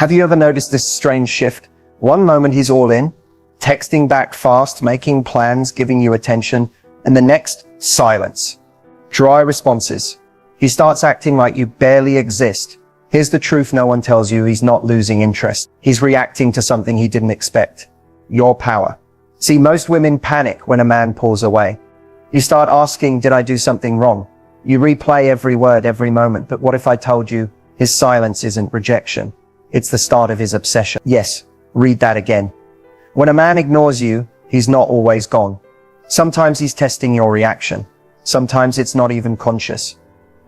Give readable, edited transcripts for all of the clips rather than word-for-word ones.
Have you ever noticed this strange shift? One moment he's all in, texting back fast, making plans, giving you attention, and the next, silence. Dry responses. He starts acting like you barely exist. Here's the truth no one tells you: he's not losing interest. He's reacting to something he didn't expect. Your power. See, most women panic when a man pulls away. You start asking, did I do something wrong? You replay every word, every moment. But what if I told you his silence isn't rejection? It's the start of his obsession. Yes, read that again. When a man ignores you, he's not always gone. Sometimes he's testing your reaction. Sometimes it's not even conscious.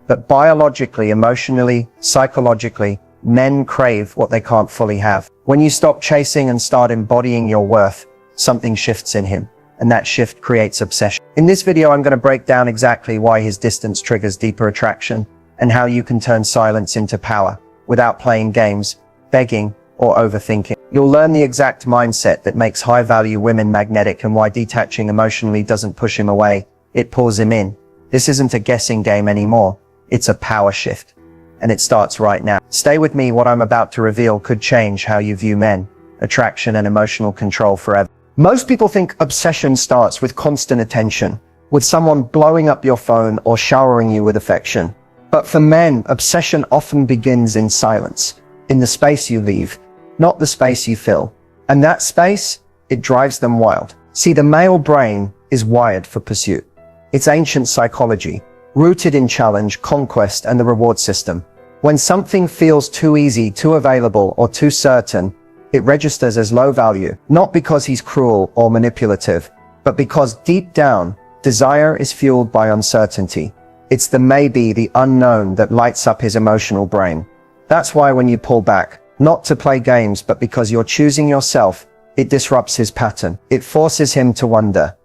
But biologically, emotionally, psychologically, men crave what they can't fully have. When you stop chasing and start embodying your worth, something shifts in him, and that shift creates obsession. In this video, I'm going to break down exactly why his distance triggers deeper attraction, and how you can turn silence into power without playing games, begging, or overthinking. You'll learn the exact mindset that makes high-value women magnetic, and why detaching emotionally doesn't push him away, it pulls him in. This isn't a guessing game anymore. It's a power shift. And it starts right now. Stay with me. What I'm about to reveal could change how you view men, attraction, and emotional control forever. Most people think obsession starts with constant attention, with someone blowing up your phone or showering you with affection. But for men, obsession often begins in silence, in the space you leave, not the space you fill. And that space, it drives them wild. See, the male brain is wired for pursuit. It's ancient psychology, rooted in challenge, conquest, and the reward system. When something feels too easy, too available, or too certain, it registers as low value, not because he's cruel or manipulative, but because deep down, desire is fueled by uncertainty. It's the maybe, the unknown, that lights up his emotional brain. That's why when you pull back, not to play games, but because you're choosing yourself, it disrupts his pattern. It forces him to wonder.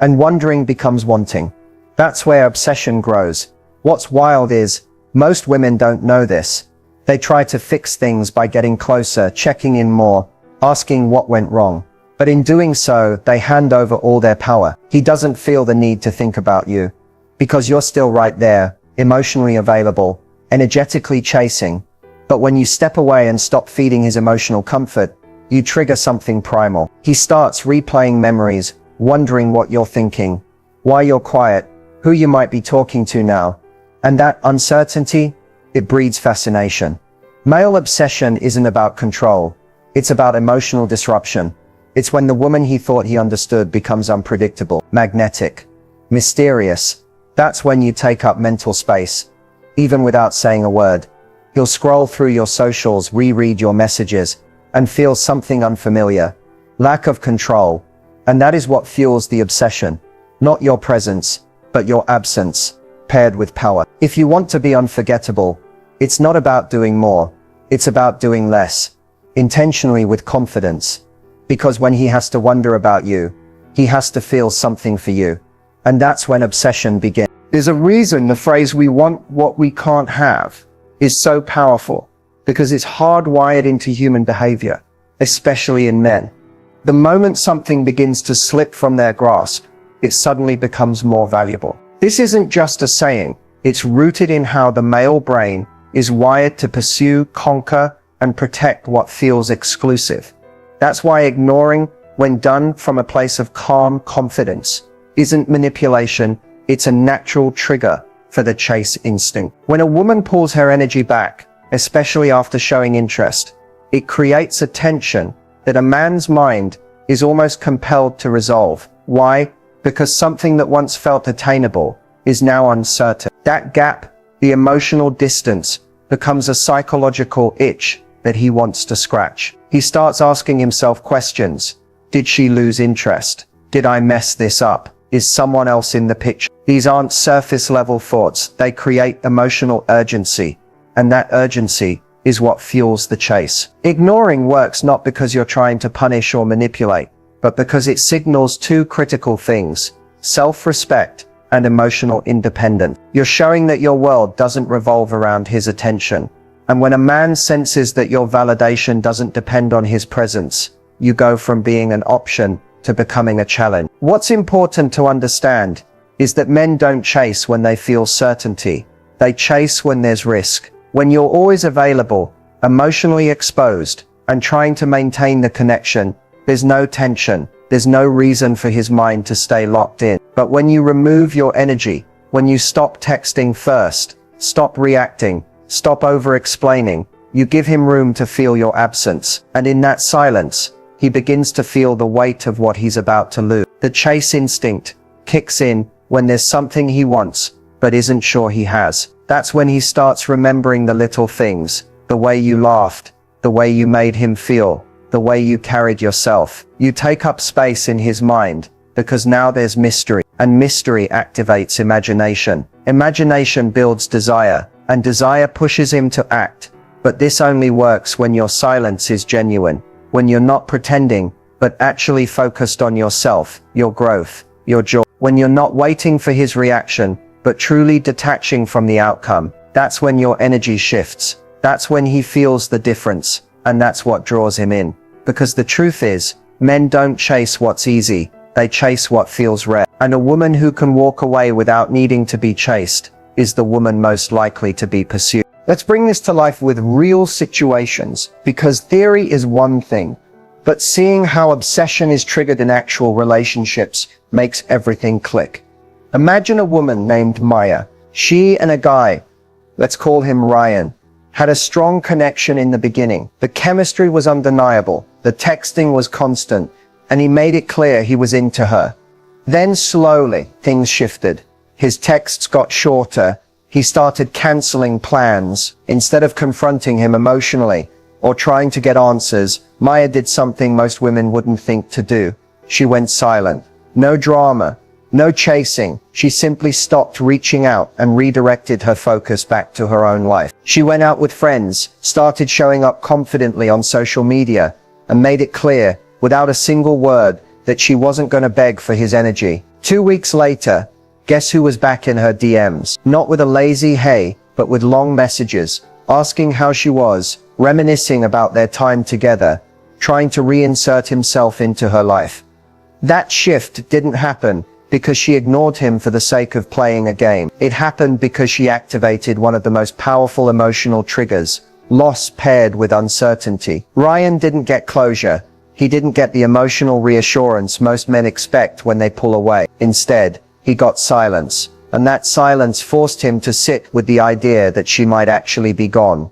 And wondering becomes wanting. That's where obsession grows. What's wild is, most women don't know this. They try to fix things by getting closer, checking in more, asking what went wrong. But in doing so, they hand over all their power. He doesn't feel the need to think about you, because you're still right there, emotionally available, energetically chasing. But when you step away and stop feeding his emotional comfort, you trigger something primal. He starts replaying memories, wondering what you're thinking, why you're quiet, who you might be talking to now. And that uncertainty, it breeds fascination. Male obsession isn't about control. It's about emotional disruption. It's when the woman he thought he understood becomes unpredictable, magnetic, mysterious. That's when you take up mental space, even without saying a word. He'll scroll through your socials, reread your messages, and feel something unfamiliar. Lack of control. And that is what fuels the obsession. Not your presence, but your absence, paired with power. If you want to be unforgettable, it's not about doing more. It's about doing less, intentionally, with confidence. Because when he has to wonder about you, he has to feel something for you. And that's when obsession begins. There's a reason the phrase "we want what we can't have" is so powerful, because it's hardwired into human behavior, especially in men. The moment something begins to slip from their grasp, it suddenly becomes more valuable. This isn't just a saying. It's rooted in how the male brain is wired to pursue, conquer, and protect what feels exclusive. That's why ignoring, when done from a place of calm confidence, isn't manipulation. It's a natural trigger for the chase instinct. When a woman pulls her energy back, especially after showing interest, it creates a tension that a man's mind is almost compelled to resolve. Why? Because something that once felt attainable is now uncertain. That gap, the emotional distance, becomes a psychological itch that he wants to scratch. He starts asking himself questions. Did she lose interest? Did I mess this up? Is someone else in the picture? These aren't surface level thoughts. They create emotional urgency. And that urgency is what fuels the chase. Ignoring works not because you're trying to punish or manipulate, but because it signals two critical things: self-respect and emotional independence. You're showing that your world doesn't revolve around his attention. And when a man senses that your validation doesn't depend on his presence, you go from being an option to becoming a challenge. What's important to understand is that men don't chase when they feel certainty. They chase when there's risk. When you're always available, emotionally exposed, and trying to maintain the connection. There's no tension. There's no reason for his mind to stay locked in. But when you remove your energy, when you stop texting first, stop reacting, stop over-explaining, you give him room to feel your absence. And in that silence, he begins to feel the weight of what he's about to lose. The chase instinct kicks in when there's something he wants, but isn't sure he has. That's when he starts remembering the little things, the way you laughed, the way you made him feel, the way you carried yourself. You take up space in his mind, because now there's mystery, and mystery activates imagination. Imagination builds desire, and desire pushes him to act. But this only works when your silence is genuine, when you're not pretending, but actually focused on yourself, your growth, your joy. When you're not waiting for his reaction, but truly detaching from the outcome. That's when your energy shifts. That's when he feels the difference, and that's what draws him in. Because the truth is, men don't chase what's easy, they chase what feels rare. And a woman who can walk away without needing to be chased is the woman most likely to be pursued. Let's bring this to life with real situations, because theory is one thing, but seeing how obsession is triggered in actual relationships makes everything click. Imagine a woman named Maya. She and a guy, let's call him Ryan, had a strong connection in the beginning. The chemistry was undeniable, the texting was constant, and he made it clear he was into her. Then slowly, things shifted. His texts got shorter. He started canceling plans. Instead of confronting him emotionally or trying to get answers, Maya did something most women wouldn't think to do. She went silent. No drama, no chasing. She simply stopped reaching out and redirected her focus back to her own life. She went out with friends, started showing up confidently on social media, and made it clear, without a single word, that she wasn't going to beg for his energy. 2 weeks later, guess who was back in her DMs? Not with a lazy hey, but with long messages, asking how she was, reminiscing about their time together, trying to reinsert himself into her life. That shift didn't happen because she ignored him for the sake of playing a game. It happened because she activated one of the most powerful emotional triggers, loss paired with uncertainty. Ryan didn't get closure. He didn't get the emotional reassurance most men expect when they pull away. Instead, he got silence, and that silence forced him to sit with the idea that she might actually be gone.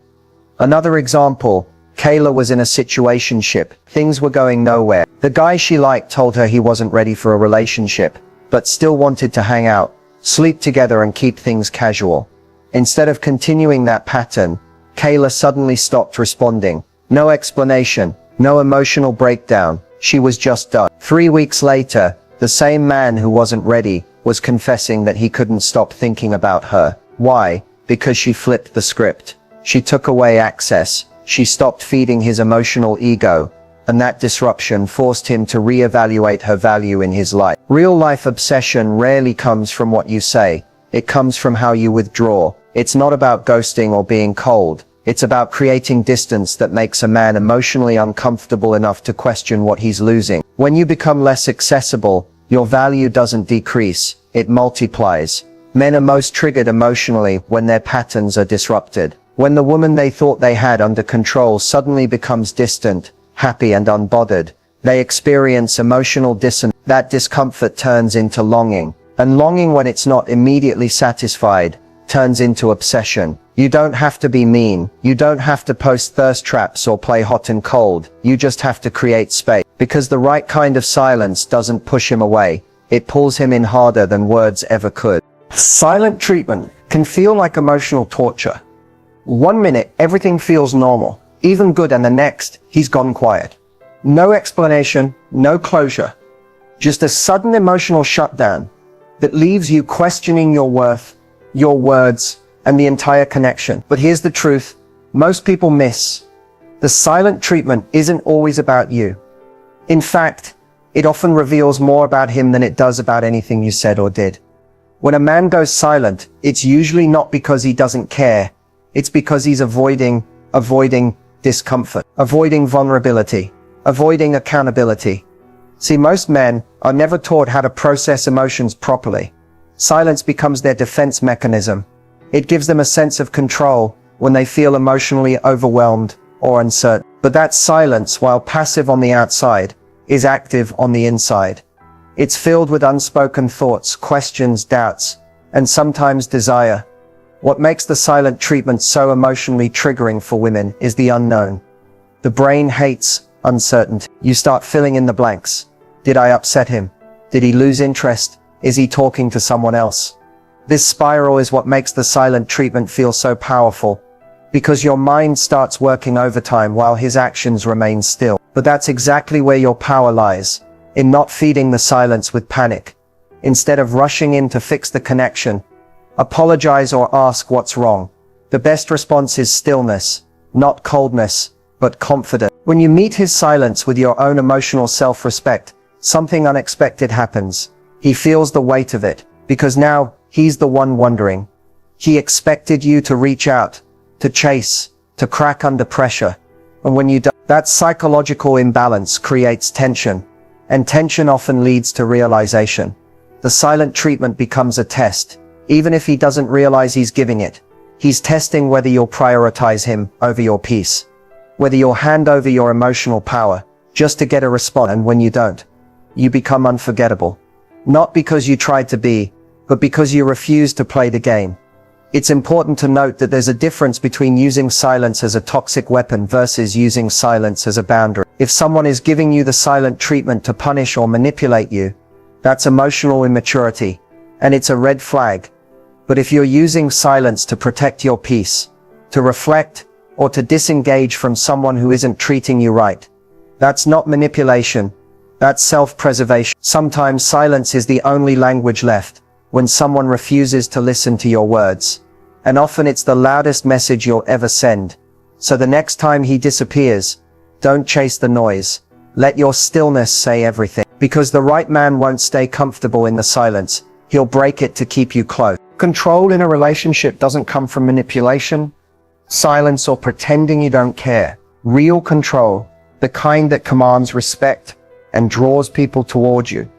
Another example, Kayla was in a situationship. Things were going nowhere. The guy she liked told her he wasn't ready for a relationship, but still wanted to hang out, sleep together and keep things casual. Instead of continuing that pattern, Kayla suddenly stopped responding. No explanation, no emotional breakdown. She was just done. 3 weeks later, the same man who wasn't ready was confessing that he couldn't stop thinking about her. Why? Because she flipped the script. She took away access. She stopped feeding his emotional ego, and that disruption forced him to reevaluate her value in his life. Real-life obsession rarely comes from what you say. It comes from how you withdraw. It's not about ghosting or being cold. It's about creating distance that makes a man emotionally uncomfortable enough to question what he's losing. When you become less accessible, your value doesn't decrease, it multiplies. Men are most triggered emotionally when their patterns are disrupted. When the woman they thought they had under control suddenly becomes distant, happy and unbothered, they experience emotional dissonance. That discomfort turns into longing. And longing, when it's not immediately satisfied, turns into obsession. You don't have to be mean. You don't have to post thirst traps or play hot and cold. You just have to create space. Because the right kind of silence doesn't push him away. It pulls him in harder than words ever could. Silent treatment can feel like emotional torture. 1 minute, everything feels normal, even good, and the next, he's gone quiet. No explanation, no closure. Just a sudden emotional shutdown that leaves you questioning your worth, your words, and the entire connection. But here's the truth most people miss. The silent treatment isn't always about you. In fact, it often reveals more about him than it does about anything you said or did. When a man goes silent, it's usually not because he doesn't care. It's because he's avoiding discomfort, avoiding vulnerability, avoiding accountability. See, most men are never taught how to process emotions properly. Silence becomes their defense mechanism. It gives them a sense of control, when they feel emotionally overwhelmed or uncertain. But that silence, while passive on the outside, is active on the inside. It's filled with unspoken thoughts, questions, doubts, and sometimes desire. What makes the silent treatment so emotionally triggering for women is the unknown. The brain hates uncertainty. You start filling in the blanks. Did I upset him? Did he lose interest? Is he talking to someone else? This spiral is what makes the silent treatment feel so powerful, because your mind starts working overtime while his actions remain still. But that's exactly where your power lies, in not feeding the silence with panic. Instead of rushing in to fix the connection, apologize or ask what's wrong. The best response is stillness, not coldness, but confidence. When you meet his silence with your own emotional self-respect, something unexpected happens. He feels the weight of it, because now he's the one wondering. He expected you to reach out, to chase, to crack under pressure. And when you do, that psychological imbalance creates tension, and tension often leads to realization. The silent treatment becomes a test. Even if he doesn't realize he's giving it, he's testing whether you'll prioritize him over your peace, whether you'll hand over your emotional power just to get a response. And when you don't, you become unforgettable. Not because you tried to be, but because you refuse to play the game. It's important to note that there's a difference between using silence as a toxic weapon versus using silence as a boundary. If someone is giving you the silent treatment to punish or manipulate you, that's emotional immaturity, and it's a red flag. But if you're using silence to protect your peace, to reflect, or to disengage from someone who isn't treating you right, that's not manipulation, that's self-preservation. Sometimes silence is the only language left, when someone refuses to listen to your words. And often it's the loudest message you'll ever send. So the next time he disappears, don't chase the noise. Let your stillness say everything. Because the right man won't stay comfortable in the silence. He'll break it to keep you close. Control in a relationship doesn't come from manipulation, silence, or pretending you don't care. Real control, the kind that commands respect and draws people towards you,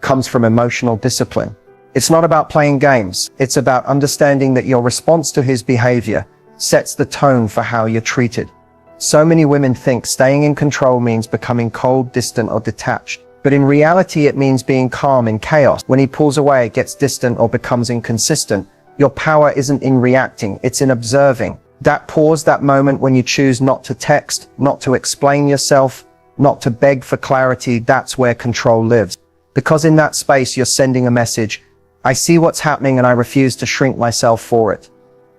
comes from emotional discipline. It's not about playing games. It's about understanding that your response to his behavior sets the tone for how you're treated. So many women think staying in control means becoming cold, distant, or detached. But in reality, it means being calm in chaos. When he pulls away, gets distant, or becomes inconsistent, your power isn't in reacting, it's in observing. That pause, that moment when you choose not to text, not to explain yourself, not to beg for clarity, that's where control lives. Because in that space, you're sending a message. I see what's happening and I refuse to shrink myself for it.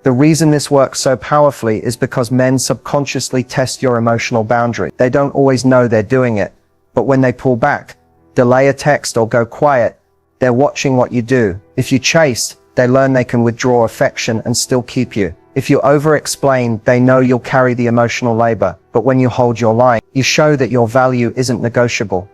The reason this works so powerfully is because men subconsciously test your emotional boundary. They don't always know they're doing it. But when they pull back, delay a text, or go quiet, they're watching what you do. If you chase, they learn they can withdraw affection and still keep you. If you over-explain, they know you'll carry the emotional labor. But when you hold your line, you show that your value isn't negotiable.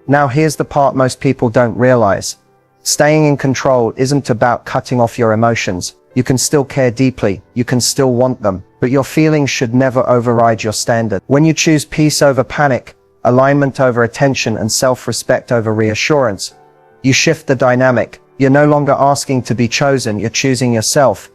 Now here's the part most people don't realize. Staying in control isn't about cutting off your emotions. You can still care deeply, you can still want them, but your feelings should never override your standard. When you choose peace over panic, alignment over attention, and self-respect over reassurance, you shift the dynamic. You're no longer asking to be chosen, you're choosing yourself.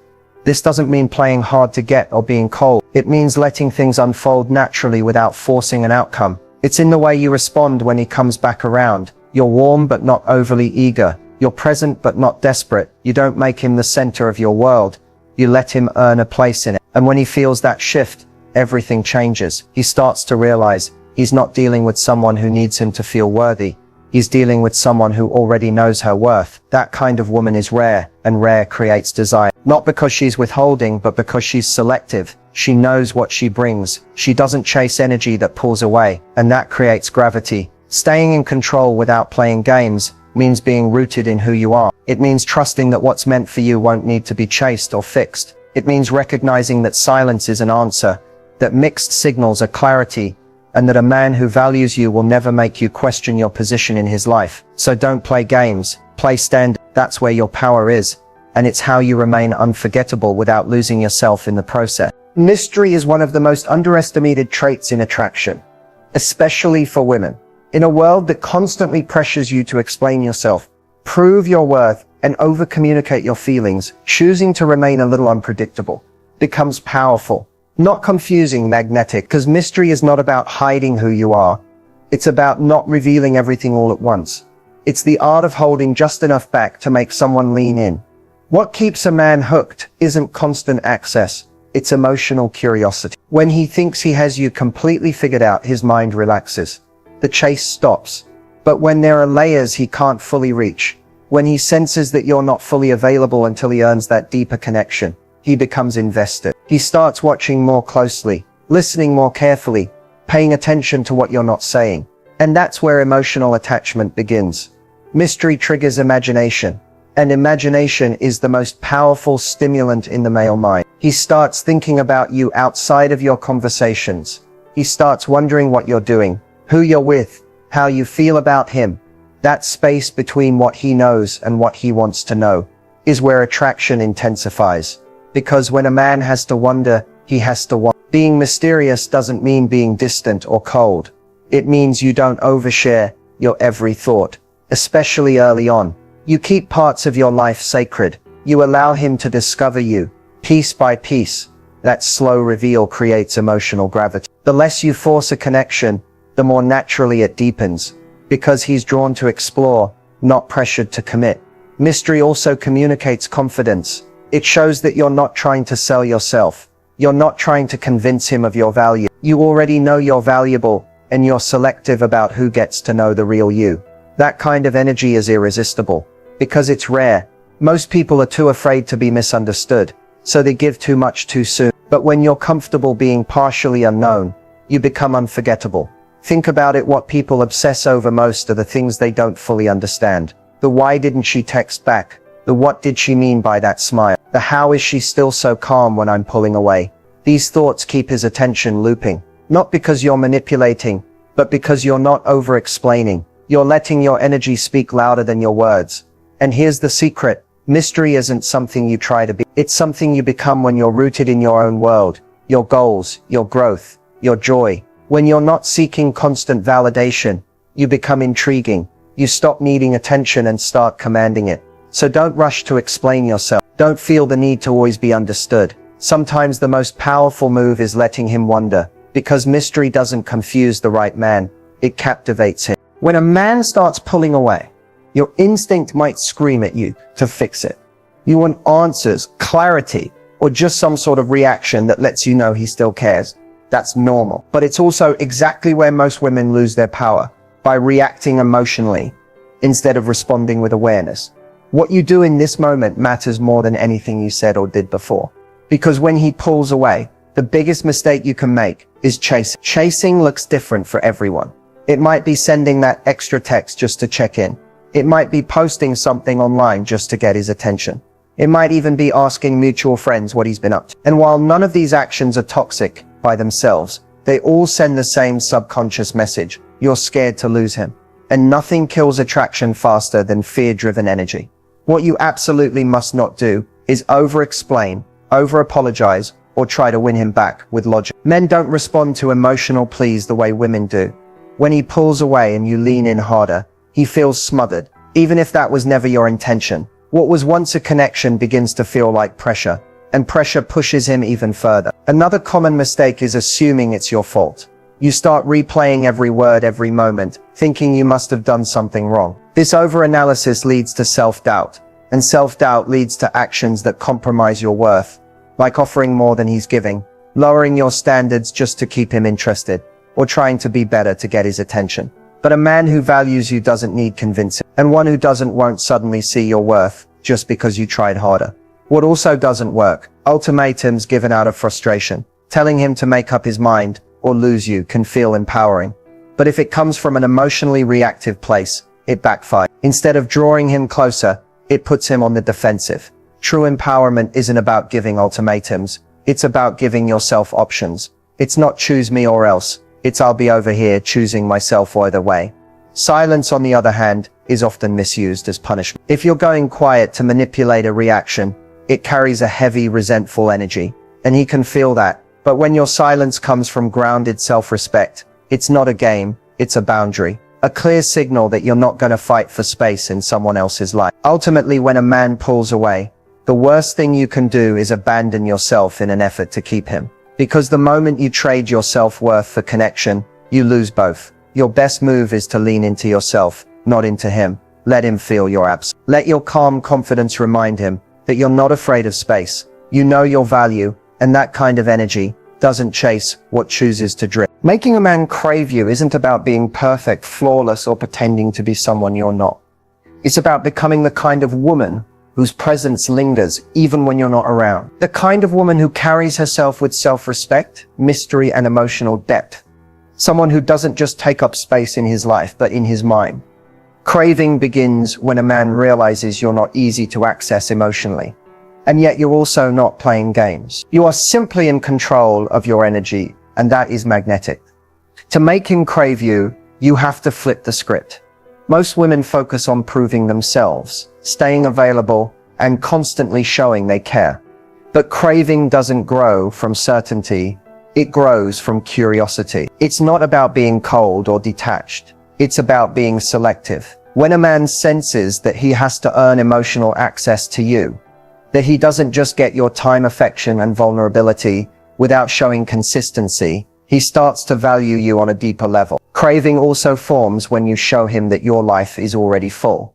This doesn't mean playing hard to get or being cold. It means letting things unfold naturally without forcing an outcome. It's in the way you respond when he comes back around. You're warm but not overly eager. You're present but not desperate. You don't make him the center of your world. You let him earn a place in it. And when he feels that shift, everything changes. He starts to realize he's not dealing with someone who needs him to feel worthy. He's dealing with someone who already knows her worth. That kind of woman is rare, and rare creates desire. Not because she's withholding, but because she's selective. She knows what she brings. She doesn't chase energy that pulls away, and that creates gravity. Staying in control without playing games means being rooted in who you are. It means trusting that what's meant for you won't need to be chased or fixed. It means recognizing that silence is an answer, that mixed signals are clarity, and that a man who values you will never make you question your position in his life. So don't play games, play stand. That's where your power is, and it's how you remain unforgettable without losing yourself in the process. Mystery is one of the most underestimated traits in attraction, especially for women. In a world that constantly pressures you to explain yourself, prove your worth, and over-communicate your feelings, choosing to remain a little unpredictable becomes powerful, not confusing, magnetic, because mystery is not about hiding who you are. It's about not revealing everything all at once. It's the art of holding just enough back to make someone lean in. What keeps a man hooked isn't constant access, it's emotional curiosity. When he thinks he has you completely figured out, his mind relaxes. The chase stops. But when there are layers he can't fully reach, when he senses that you're not fully available until he earns that deeper connection, he becomes invested. He starts watching more closely, listening more carefully, paying attention to what you're not saying. And that's where emotional attachment begins. Mystery triggers imagination, and imagination is the most powerful stimulant in the male mind. He starts thinking about you outside of your conversations. He starts wondering what you're doing, who you're with, how you feel about him. That space between what he knows and what he wants to know is where attraction intensifies. Because when a man has to wonder, he has to want. Being mysterious doesn't mean being distant or cold. It means you don't overshare your every thought, especially early on. You keep parts of your life sacred. You allow him to discover you, piece by piece. That slow reveal creates emotional gravity. The less you force a connection, the more naturally it deepens, because he's drawn to explore, not pressured to commit. Mystery also communicates confidence. It shows that you're not trying to sell yourself. You're not trying to convince him of your value. You already know you're valuable, and you're selective about who gets to know the real you. That kind of energy is irresistible, because it's rare. Most people are too afraid to be misunderstood, so they give too much too soon. But when you're comfortable being partially unknown, you become unforgettable. Think about it, what people obsess over most are the things they don't fully understand. The why didn't she text back? The what did she mean by that smile? The how is she still so calm when I'm pulling away? These thoughts keep his attention looping. Not because you're manipulating, but because you're not over-explaining. You're letting your energy speak louder than your words. And here's the secret. Mystery isn't something you try to be. It's something you become when you're rooted in your own world, your goals, your growth, your joy. When you're not seeking constant validation, you become intriguing. You stop needing attention and start commanding it. So don't rush to explain yourself. Don't feel the need to always be understood. Sometimes the most powerful move is letting him wonder, because mystery doesn't confuse the right man. It captivates him. When a man starts pulling away, your instinct might scream at you to fix it. You want answers, clarity, or just some sort of reaction that lets you know he still cares. That's normal. But it's also exactly where most women lose their power, by reacting emotionally instead of responding with awareness. What you do in this moment matters more than anything you said or did before. Because when he pulls away, the biggest mistake you can make is chasing. Chasing looks different for everyone. It might be sending that extra text just to check in. It might be posting something online just to get his attention. It might even be asking mutual friends what he's been up to. And while none of these actions are toxic by themselves, they all send the same subconscious message. You're scared to lose him. And nothing kills attraction faster than fear-driven energy. What you absolutely must not do is over-explain, over-apologize, or try to win him back with logic. Men don't respond to emotional pleas the way women do. When he pulls away and you lean in harder, he feels smothered, even if that was never your intention. What was once a connection begins to feel like pressure, and pressure pushes him even further. Another common mistake is assuming it's your fault. You start replaying every word, every moment, thinking you must have done something wrong. This over-analysis leads to self-doubt, and self-doubt leads to actions that compromise your worth, like offering more than he's giving, lowering your standards just to keep him interested, or trying to be better to get his attention. But a man who values you doesn't need convincing, and one who doesn't won't suddenly see your worth just because you tried harder. What also doesn't work, ultimatums given out of frustration. Telling him to make up his mind or lose you can feel empowering. But if it comes from an emotionally reactive place, it backfires. Instead of drawing him closer, it puts him on the defensive. True empowerment isn't about giving ultimatums. It's about giving yourself options. It's not choose me or else. It's I'll be over here choosing myself either way. Silence, on the other hand, is often misused as punishment. If you're going quiet to manipulate a reaction, it carries a heavy, resentful energy, and he can feel that. But when your silence comes from grounded self-respect, it's not a game, it's a boundary. A clear signal that you're not going to fight for space in someone else's life. Ultimately, when a man pulls away, the worst thing you can do is abandon yourself in an effort to keep him. Because the moment you trade your self-worth for connection, you lose both. Your best move is to lean into yourself, not into him. Let him feel your absence. Let your calm confidence remind him that you're not afraid of space. You know your value, and that kind of energy doesn't chase what chooses to drift. Making a man crave you isn't about being perfect, flawless, or pretending to be someone you're not. It's about becoming the kind of woman whose presence lingers even when you're not around. The kind of woman who carries herself with self-respect, mystery, and emotional depth. Someone who doesn't just take up space in his life, but in his mind. Craving begins when a man realizes you're not easy to access emotionally. And yet you're also not playing games. You are simply in control of your energy, and that is magnetic. To make him crave you, you have to flip the script. Most women focus on proving themselves, staying available, and constantly showing they care. But craving doesn't grow from certainty, it grows from curiosity. It's not about being cold or detached, it's about being selective. When a man senses that he has to earn emotional access to you, that he doesn't just get your time, affection, and vulnerability without showing consistency, he starts to value you on a deeper level. Craving also forms when you show him that your life is already full,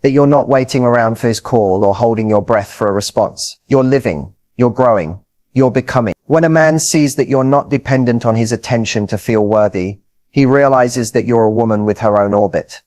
that you're not waiting around for his call or holding your breath for a response. You're living, you're growing, you're becoming. When a man sees that you're not dependent on his attention to feel worthy, he realizes that you're a woman with her own orbit.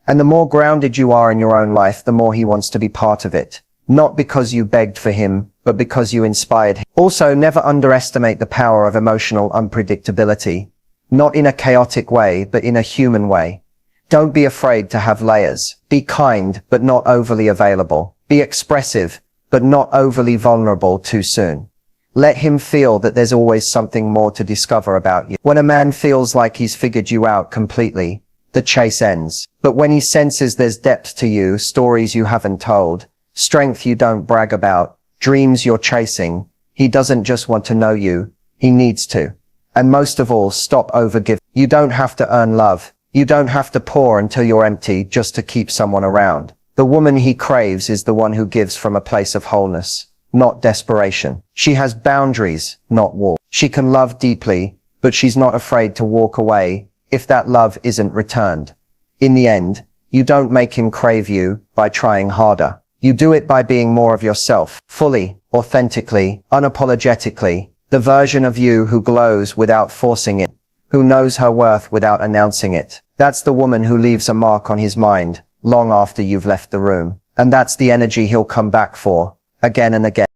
And the more grounded you are in your own life, the more he wants to be part of it. Not because you begged for him, but because you inspired him. Also, never underestimate the power of emotional unpredictability. Not in a chaotic way, but in a human way. Don't be afraid to have layers. Be kind, but not overly available. Be expressive, but not overly vulnerable too soon. Let him feel that there's always something more to discover about you. When a man feels like he's figured you out completely, the chase ends. But when he senses there's depth to you, stories you haven't told, strength you don't brag about, dreams you're chasing, he doesn't just want to know you, he needs to. And most of all, stop overgiving. You don't have to earn love. You don't have to pour until you're empty just to keep someone around. The woman he craves is the one who gives from a place of wholeness, not desperation. She has boundaries, not walls. She can love deeply, but she's not afraid to walk away if that love isn't returned. In the end, you don't make him crave you by trying harder. You do it by being more of yourself, fully, authentically, unapologetically, the version of you who glows without forcing it, who knows her worth without announcing it. That's the woman who leaves a mark on his mind long after you've left the room. And that's the energy he'll come back for, again and again.